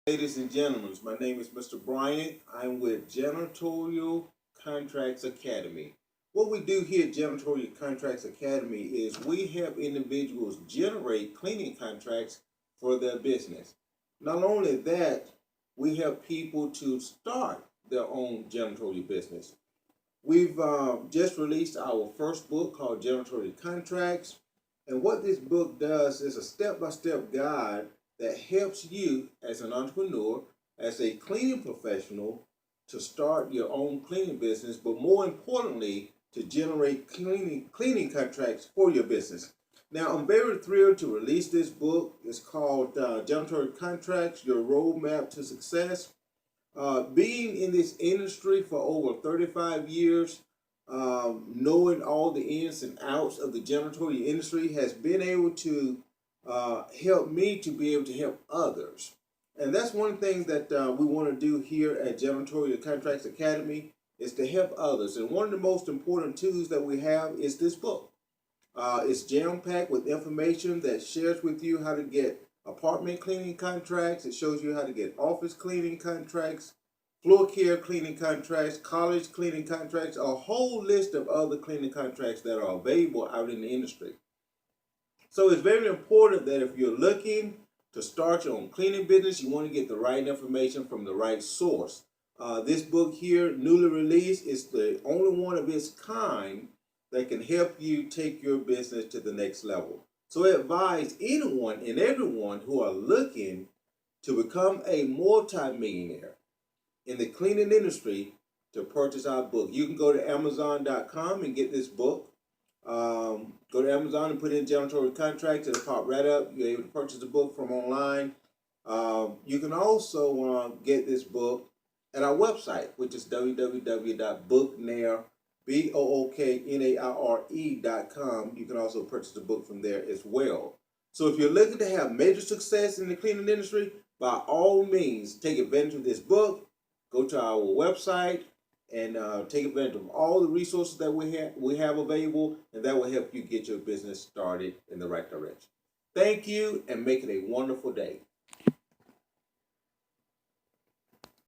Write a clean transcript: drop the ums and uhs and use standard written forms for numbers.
Ladies and gentlemen, my name is Mr. Bryant. I'm with Janitorial Contracts Academy. What we do here at Janitorial Contracts Academy is we help individuals generate cleaning contracts for their business. Not only that, we help people to start their own janitorial business. We've just released our first book called Janitorial Contracts. And what this book does is a step-by-step guide that helps you as an entrepreneur, as a cleaning professional, to start your own cleaning business, but more importantly, to generate cleaning contracts for your business. Now, I'm very thrilled to release this book. It's called Janitorial Contracts, Your Roadmap to Success. Being in this industry for over 35 years, knowing all the ins and outs of the janitorial industry has been able to help me to be able to help others. And that's one thing that we want to do here at Janitorial Contracts Academy is to help others. And one of the most important tools that we have is this book. It's jam-packed with information that shares with you how to get apartment cleaning contracts. It shows you how to get office cleaning contracts, floor care cleaning contracts, college cleaning contracts, a whole list of other cleaning contracts that are available out in the industry. So it's very important that if you're looking to start your own cleaning business, you want to get the right information from the right source. This book here, newly released, is the only one of its kind that can help you take your business to the next level. So I advise anyone and everyone who are looking to become a multi-millionaire in the cleaning industry to purchase our book. You can go to Amazon.com and get this book. Go to Amazon and put in Janitorial Contracts. It'll pop right up. You're able to purchase the book from online. You can also get this book at our website, which is www.booknaire.com. You can also purchase the book from there as well. So if you're looking to have major success in the cleaning industry, by all means, take advantage of this book. Go to our website and take advantage of all the resources that we have available, and that will help you get your business started in the right direction. Thank you, and make it a wonderful day.